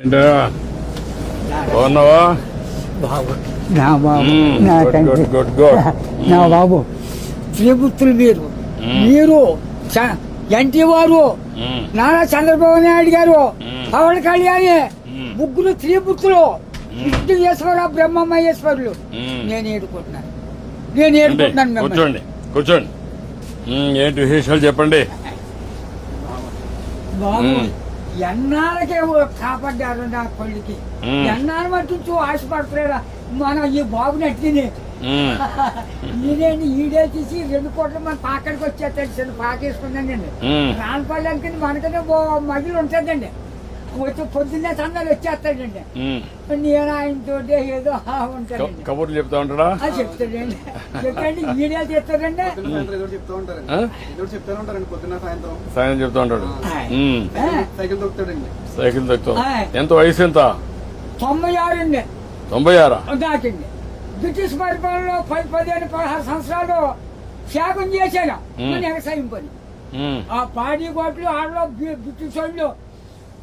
ఏంటా బాగున్నావా? బాబు నా బాబు నా గుడ్ తండ్రి గుడ్ గుడ్ గుడ్. నా బాబు శ్రీపుత్రులు మీరు ఎన్టీ వారు నారా చంద్రబాబు నాయుడు గారు పవన్ కళ్యాణ్ ముగ్గురు త్రిపుత్రులు విష్ణుయేశ్వరరావు బ్రహ్మమహేశ్వరులు నేను ఏడుకుంటున్నాను మిమ్మల్ని. కూర్చోండి కూర్చోండి. ఏంటి విశేషాలు చెప్పండి. బాబు ఎన్నాళ్ళకే కాపాడ్డారు నా కొడుకి ఎన్నాళ్ళ మట్టు ఆశపడతారా మన ఈ బాబుని అట్టిని ఈడేంటి ఈడే తీసి 2 కోట్ల మంది పాకడికి వచ్చేస్తాడు చిన్న పాకేసుకుందండి రాన్పల్లి అనుకుని మనకనే మగిలి ఉంటుందండి వచ్చి పొద్దున్నే సందాలు వచ్చేస్తాడండి నేను ఆయనతో ఏదో ఉంటాడండి కబుర్లు చెప్తా ఉంటాడా? చెప్తాడండి చెప్పండి ఈడే చెప్తాడండి సాయం చెప్తా ఉంటాడు. సైకిల్ దొక్కుతాడండి. సైకిల్ దొక్కుతాం. ఎంత వయసు ఎంత? 96 అండి. 96 దాకండి. బ్రిటిష్ పరిపాలనలో 15-16 సంవత్సరాలు త్యాగం చేశాను మన వ్యవసాయం పని. ఆ పాడి కోట్లు ఆడలో బ్రిటిష్ వాళ్ళు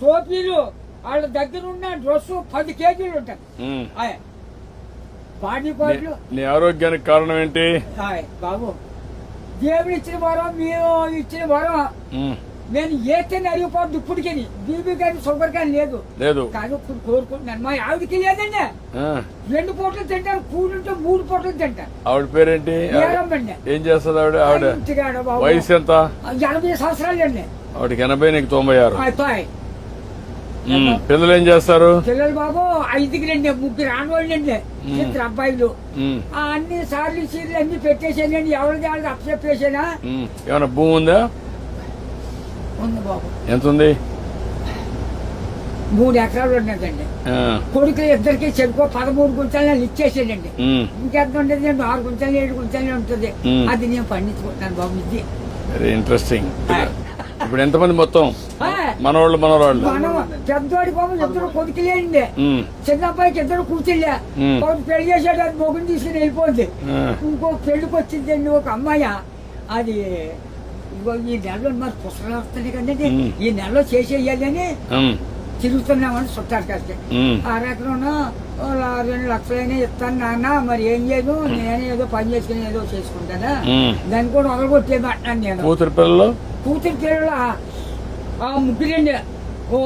టోపీలు వాళ్ళ దగ్గర ఉన్న డ్రెస్ 10 కేజీలు ఉంటాయి. పాడి కోట్లు. నీ ఆరోగ్యానికి కారణం ఏంటి? బాబు దేవుడు ఇచ్చిన వరం మీరు ఇచ్చిన వరం నేను ఏతే అరిగిపోద్దు ఇప్పటికి బీబీ కానీ షుగర్ కానీ లేదు కానీ ఇప్పుడు కోరుకుంటున్నాను. మా ఆవిడకి లేదండి 2 పూటలు తింటారు కూడుంటే 3 పూటలు తింటారు. ఆవిడ పేరేంటి? ఏం చేస్తుంది ఆవిడ? వయసు ఎంత? 80 సంవత్సరాలు అండి. ఆవిడకి 80 నీకు 96. పిల్లలు ఏం చేస్తారు? పిల్లలు బాబు 5కి 3 ఆడవాళ్ళండి 2 అబ్బాయిలు. అన్ని సార్లు సీర్లు అన్ని పెట్టేసానండి. ఎవరిది వాళ్ళకి అప్పచెప్పేసానా. ఏమైనా భూమి ఉందా? ఉంది బాబు. ఎంత ఉంది? 3 ఎకరాలు ఉన్నదండి. కొడుకులు ఇద్దరికి చెరుకో 13 గుంటలు ఇచ్చేసాడండి. ఇంకెంత ఉండదు 6 గుంటలు 7 గుంటలు ఉంటుంది. అది నేను పండించుకుంటున్నాను బాబు. ఇది వెరీ ఇంట్రెస్టింగ్. ఇప్పుడు ఎంతమంది మొత్తం మనవాళ్ళు మనవరాళ్ళు? పెద్దవాడి బాబు 2 కొడుకులేండి. చిన్న అబ్బాయికి 2 కూతుళ్ళే. ఒకటి పెళ్లి చేసాడు, అది మొగుని తీసుకుని వెళ్ళిపోయింది. ఇంకో పెళ్లికి వచ్చిందండి ఒక అమ్మాయి. అది ఈ నెలలో మరి పుస్తకాలు వస్తున్నాయి కదండి. ఈ నెలలో చేసేయాలని తిరుగుతున్నామని చుట్టారు కలిసి. 6 ఎకరం 2 లక్షలైనా ఇస్తాను నాన్న, మరి ఏం చేయదు నేను ఏదో పని చేసుకుని ఏదో చేసుకుంటానా, దాన్ని కూడా వదలగొట్టేమంటున్నాను నేను. కూతురు పిల్లలు 3 ఓ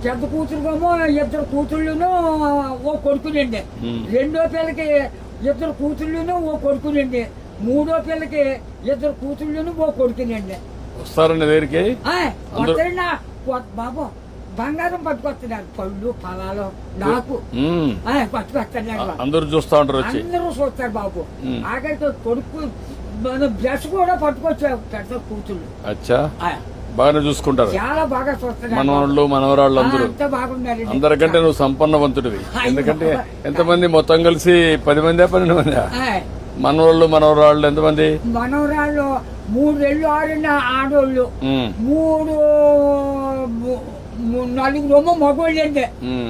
పెద్ద కూతురుకేమో 2 కూతుళ్ళును ఓ కొడుకులండి. 2వ పిల్లకి 2 కూతుళ్ళును ఓ కొడుకులండి. 3వ పిల్లకి 2 కూతుళ్ళును ఓ కొడుకులండి. వస్తారండి దగ్గరికి బాబు. బంగారం పట్టుకొస్తున్నారు, పళ్ళు ఫలాలు నాకు పట్టుకొస్తున్నారు. అందరూ చూస్తా ఉంటారు, అందరూ చూస్తారు బాబు. ఆఖరికి కొడుకు బ్రష్ కూడా పట్టుకొచ్చారు పెద్ద కూతుళ్ళు. అచ్చా బాగానే చూసుకుంటారు. చాలా బాగా చూస్తున్నారు. మనవాళ్ళు మనవరాళ్ళు అందరూ బాగున్నారు. అందరికంటే నువ్వు సంపన్నవంతుడివి. ఎందుకంటే ఎంతమంది మొత్తం కలిసి 10 మంది 12 మంది మనవాళ్ళు మనవరాళ్ళు ఎంతమంది? మనవరాళ్ళు 3 6 ఆడోళ్ళు, 4 మగోళ్ళు అండి.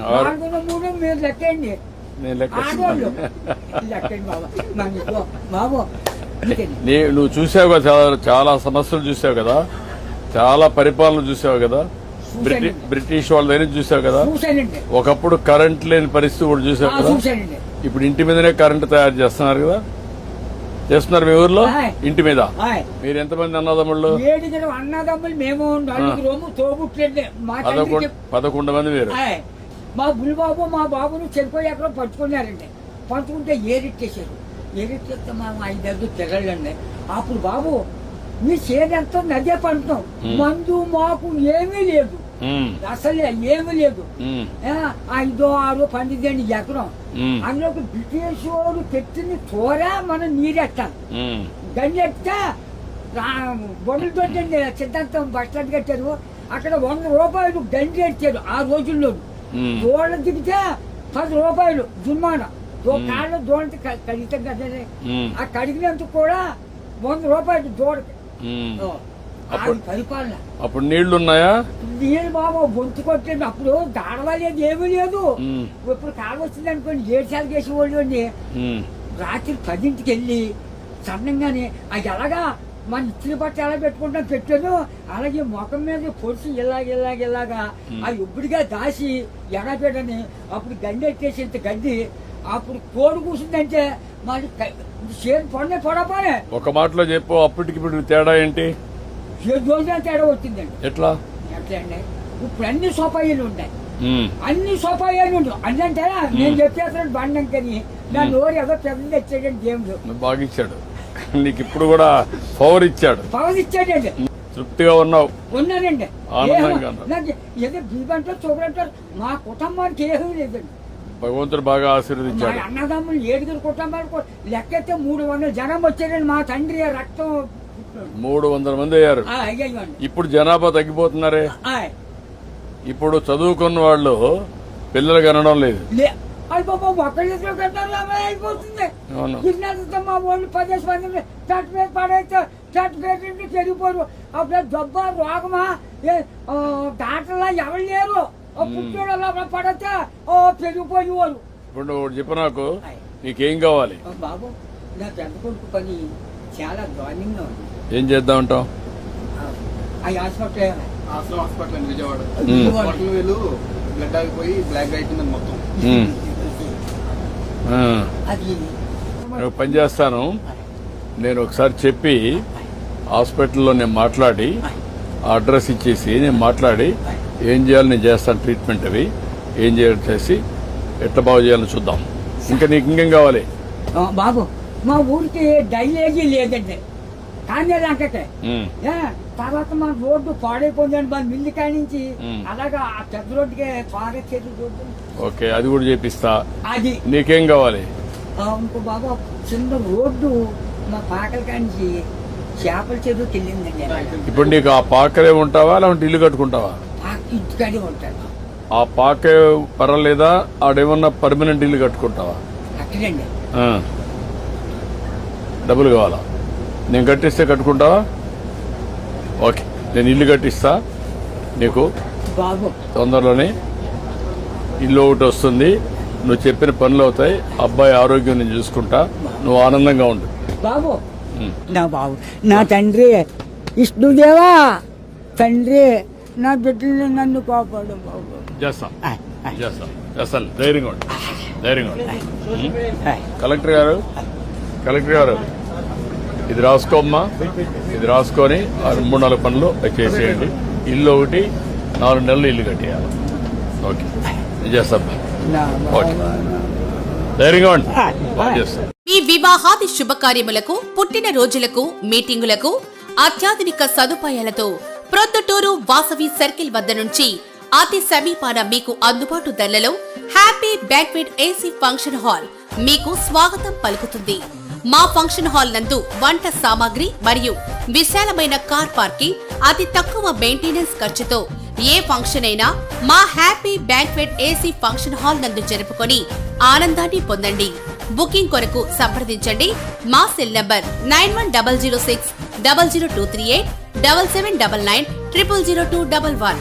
4 మీరు లెక్కండి. ఆడోళ్ళు లెక్కండి బాబు. నువ్వు చూసావు కదా, చాలా సమస్యలు చూసావు కదా, చాలా పరిపాలన చూసావు కదా, బ్రిటిష్ వాళ్ళ దగ్గర చూసావు కదా. ఒకప్పుడు కరెంట్ లేని పరిస్థితి కూడా చూసావు కదా. ఇప్పుడు ఇంటి మీదనే కరెంట్ తయారు చేస్తున్నారు కదా, చేస్తున్నారు మీ ఊర్లో ఇంటి మీద. మీరు ఎంతమంది అన్నదమ్ముళ్ళు? 7 అన్నదమ్ములు మేము. 4 తోబుట్లండి. 11 మంది మీరు. మా బుల్బాబు మా బాబును చెరుకు ఎక్కడో పట్టుకున్నారండి. పట్టుకుంటే ఏరిట్టేశారు. ఏరిట్టేస్తే మా 5 పిల్లలండి. అప్పుడు బాబు మీ చేనంతా నదే పంటున్నాం, మందు మాకు ఏమీ లేదు, అసలే ఏమీ లేదు. 5 6 12 ఎకరం. అందులోకి బ్రిటిష్ వాడు పెట్టిన చోర మనం నీరెట్టాలి. గంజెత్తే బొమ్మలతో సిద్ధాంతం బస్ స్టాండ్ కట్టారు. అక్కడ 100 రూపాయలు గంజి ఎట్టారు ఆ రోజుల్లో. దోళ్ళ దిగితే 10 రూపాయలు జుర్మానా. కాళ్ళు దోళ్ళకి కడిగితే కదా, ఆ కడిగినందుకు కూడా 100 రూపాయలు దోడకి. పరిపాలన. అప్పుడు నీళ్లు ఉన్నాయా? నీళ్ళు బాబు బొంతు కొట్టేది. అప్పుడు దాడవలేదు, ఏమీ లేదు. ఇప్పుడు కాలు వచ్చింది అనుకోండి 7 సార్లు చేసేవాళ్ళు అండి. రాత్రి 10ంటికి వెళ్ళి సన్నంగానే అది ఎలాగా మన ఇచ్చిన బట్ట ఎలా పెట్టుకుంటాం పెట్టాను, అలాగే ముఖం మీద పొడిచి ఇలాగా ఆ ఇప్పుడుగా దాసి ఎడపెట్టని అప్పుడు గండి ఎట్టేసి ఇంత గడ్డి అప్పుడు కోడి కూర్చుందంటే మరి చేతి పొడపోనే. ఒక మాటలో చెప్పు, అప్పటికి ఇప్పుడు తేడా ఏంటి? 7 రోజుల తేడా వచ్చిందండి. ఎట్లా అండి ఇప్పుడు అన్ని సోపాయిలు ఉంటాయి, అన్ని సోపాయాలు ఉంటాయి. అన్నంటే నేను చెప్పేస్తాను బండంకని నా నోరు ఏదో పెద్ద ఇచ్చాడండి దేవుడు. బాగా ఇచ్చాడు నీకు, ఇప్పుడు కూడా పవర్ ఇచ్చాడు. తృప్తిగా ఉన్నావు? ఉన్నానండి. ఆనందంగా నాకు ఏదో బీబంటారు చూడంటారు, మా కుటుంబానికి ఏమీ లేదండి. భగవంతుడు బాగా ఆశీర్వదించాడు. అన్నదమ్ములు 7 కుటుంబాలు లెక్కైతే 300 జనం వచ్చారండి. మా తండ్రి రక్తం 300 మంది అయ్యారు. ఇప్పుడు జనాభా తగ్గిపోతున్నారే. ఇప్పుడు చదువుకున్న వాళ్ళు పిల్లలు కనడం లేదు. అయిపోతుంది. మా వాళ్ళు 10 మంది చట్టు మీద పడైతే చట్టు పేరు పెరిగిపోరు. అప్పుడు జబ్బ రోగమా దాంట్లో ఎవరు లేరు. పుట్టోడు పడితే పెరిగిపోయేవారు. ఇప్పుడు చెప్పు నాకు, నీకేం కావాలి? బాబు నా పెద్ద కొడుకు పని చాలా దారుణంగా ఉంది. ఏం చేద్దామంటావు? ఆ హాస్పిటల్ విజయవాడ బ్లడ్ ఆగిపోయి బ్లాక్ అయిపోయింది మొత్తం. పని చేస్తాను నేను, ఒకసారి చెప్పి హాస్పిటల్లో నేను మాట్లాడి అడ్రస్ ఇచ్చేసి నేను మాట్లాడి ఏం చేయాలి నేను చేస్తాను. ట్రీట్మెంట్ అవి ఏం చేయాలి చేసి ఎట్లా బాగు చేయాలని చూద్దాం. ఇంకా నీకు ఇంకేం కావాలి? బాబు మా ఊరికి డైలేజీ లేదండి, కానీ అంకటే తర్వాత మా రోడ్డు పాడైపోయిందండి. మన మిల్లి కాడి నుంచి అలాగా ఆ పెద్ద రోడ్డుకి పారే చేతులు రోడ్డు. ఓకే, అది కూడా చేపిస్తా. అది నీకేం కావాలి? ఇంకో బాబు చిన్న రోడ్డు మా పాకల కాంచి చేపల చెరువుకి వెళ్ళిందండి. ఇప్పుడు నీకు ఆ పాకరే ఉంటావా లేదంటే ఇల్లు కట్టుకుంటావా? ఇంటికాడే ఉంటాడు. ఆ పాకే పర్వాలేదా? ఆడేమన్నా పర్మనెంట్ ఇల్లు కట్టుకుంటావా? అక్కడండి. డబ్బులు కావాలా? నేను కట్టిస్తే కట్టుకుంటావా? ఓకే, నేను ఇల్లు కట్టిస్తా నీకు. బాబు తొందరలోనే ఇల్లు ఒకటి వస్తుంది, నువ్వు చెప్పిన పనులు అవుతాయి, అబ్బాయి ఆరోగ్యం నేను చూసుకుంటా, నువ్వు ఆనందంగా ఉండు. బాబు నా బాబు నా తండ్రి విష్ణుదేవా, తండ్రి నా బిడ్డల్ని నన్ను కాపాడు బాబు. చేస్తాం చేస్తాను, ధైర్యంగా ఉండు, ధైర్యంగా ఉండు. కలెక్టర్ గారు ఇది రాసుకోమ్మా, ఇది రాసుకొని 3-4 పనులు చేసేయండి. ఇల్లు ఒకటి 4 నెలలు ఇల్లు కట్టేయాలి. ఓకే, నేను చేస్తాను. ఓకే, ధైర్యంగా ఉండి చేస్తాను. మీ వివాహాది శుభకార్యములకు, పుట్టిన రోజులకు, మీటింగులకు అత్యాధునిక సదుపాయాలతో ప్రొద్దుటూరు వాసవి సర్కిల్ వద్ద నుంచి అతి సమీపాన మీకు అందుబాటు ధరలలో happy banquet AC function hall మీకు స్వాగతం పలుకుతుంది. మా ఫంక్షన్ హాల్ నందు వంట సామాగ్రి మరియు విశాలమైన కార్ పార్కింగ్, అతి తక్కువ మెయింటెనెన్స్ ఖర్చుతో ఏ ఫంక్షన్ అయినా మా happy banquet AC function hall నందు జరుపుకొని ఆనందాన్ని పొందండి. బుకింగ్ కొరకు సంప్రదించండి. మా సెల్ నంబర్ 9100600238 7799 000211.